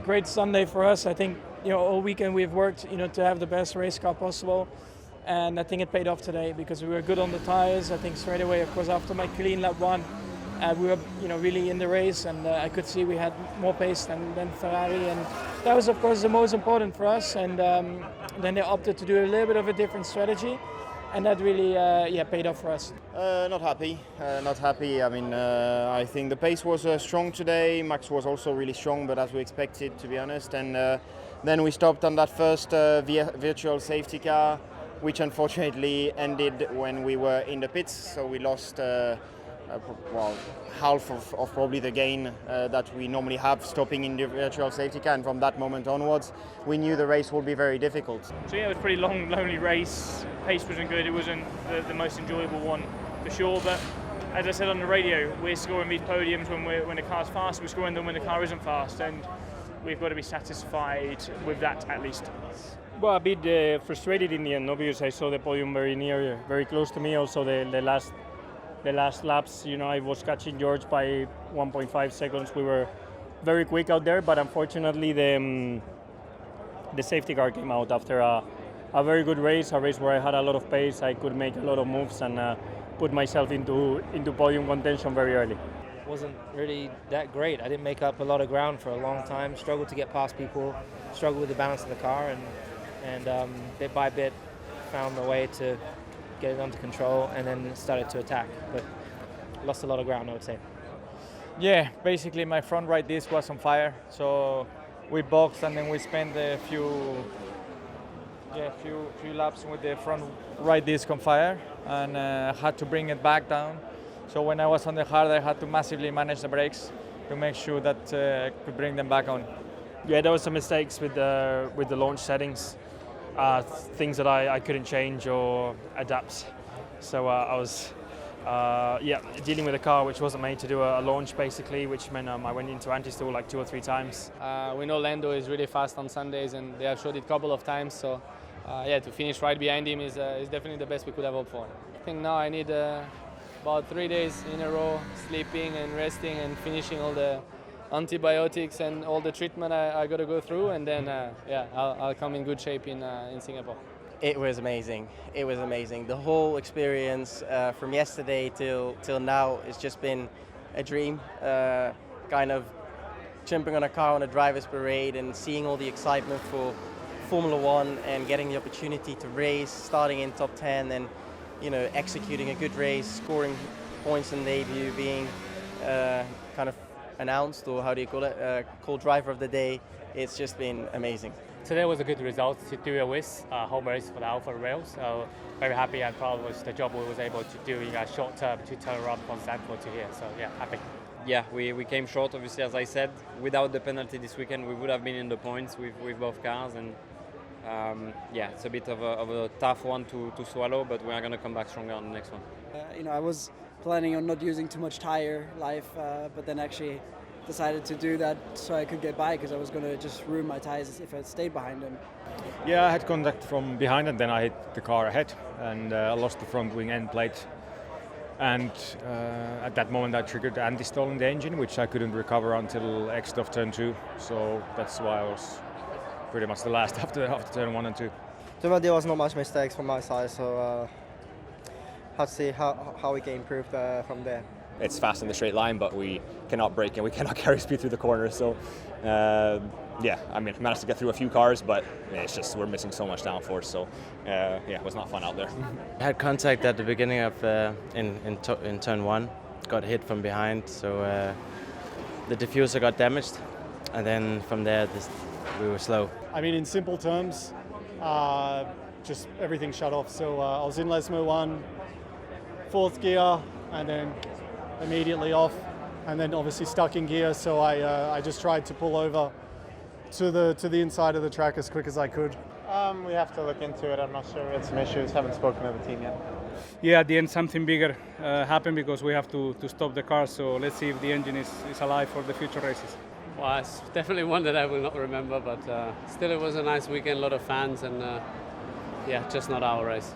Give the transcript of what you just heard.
great Sunday for us. I think all weekend we've worked to have the best race car possible, and I think it paid off today because we were good on the tires. I think straight away, of course, after my clean lap one, we were really in the race, and I could see we had more pace than Ferrari, and that was of course the most important for us. And then they opted to do a little bit of a different strategy, and that really paid off for us. Not happy. I mean, I think the pace was strong today. Max was also really strong, but as we expected, to be honest. And then we stopped on that first virtual safety car, which unfortunately ended when we were in the pits. So we lost half of probably the gain that we normally have stopping in the virtual safety car. And from that moment onwards, we knew the race would be very difficult. So yeah, it was a pretty long, lonely race. Pace wasn't good. It wasn't the most enjoyable one for sure. But as I said on the radio, we're scoring these podiums when the car's fast. We're scoring them when the car isn't fast, and we've got to be satisfied with that at least. Well, a bit frustrated in the end, no? Because I saw the podium very near, very close to me. Also, the last laps, I was catching George by 1.5 seconds. We were very quick out there, but unfortunately, the safety car came out after a very good race, a race where I had a lot of pace. I could make a lot of moves and put myself into podium contention very early. Wasn't really that great. I didn't make up a lot of ground for a long time. Struggled to get past people. Struggled with the balance of the car, and bit by bit found a way to get it under control, and then started to attack. But lost a lot of ground, I would say. Yeah, basically my front right disc was on fire, so we boxed and then we spent a few laps with the front right disc on fire, and had to bring it back down. So when I was on the hard, I had to massively manage the brakes to make sure that I could bring them back on. Yeah, there were some mistakes with the launch settings, things that I couldn't change or adapt. So I was dealing with a car which wasn't made to do a launch basically, which meant I went into anti-stall like 2 or 3 times. We know Lando is really fast on Sundays, and they have showed it a couple of times. So to finish right behind him is definitely the best we could have hoped for. I think now I need about 3 days in a row sleeping and resting and finishing all the antibiotics and all the treatment I got to go through, and then I'll come in good shape in Singapore. It was amazing. It was amazing. The whole experience from yesterday till now has just been a dream. Kind of jumping on a car on a driver's parade and seeing all the excitement for Formula One and getting the opportunity to race, starting in top 10 and executing a good race, scoring points in debut, being kind of announced, or how do you call it, called driver of the day. It's just been amazing. Today was a good result to do a with home race for the Alfa Rail, so very happy and proud with the job we was able to do in a short term to turn around from Zandvoort to here, so yeah, happy. Yeah, we came short, obviously, as I said. Without the penalty this weekend, we would have been in the points with both cars, and it's a bit of a tough one to swallow, but we are going to come back stronger on the next one. I was planning on not using too much tire life, but then actually decided to do that so I could get by, because I was going to just ruin my tires if I stayed behind him. Yeah, I had contact from behind, and then I hit the car ahead, and I lost the front wing end plate. And at that moment I triggered anti-stall in the engine, which I couldn't recover until exit of turn 2. So that's why I was pretty much the last after turn 1 and 2. There was not much mistakes from my side, so have to see how we can improve from there. It's fast in the straight line, but we cannot brake and we cannot carry speed through the corners. So, managed to get through a few cars, but it's just we're missing so much downforce. So, it was not fun out there. I had contact at the beginning of in turn 1, got hit from behind, so the diffuser got damaged, and then from there we were slow. I mean, in simple terms, just everything shut off. So I was in Lesmo 1, 4th gear, and then immediately off, and then obviously stuck in gear. So I just tried to pull over to the inside of the track as quick as I could. We have to look into it. I'm not sure. We had some issues. Haven't spoken to the team yet. Yeah, at the end something bigger happened because we have to stop the car. So let's see if the engine is alive for the future races. Well, it's definitely one that I will not remember, but still it was a nice weekend, a lot of fans, and just not our race.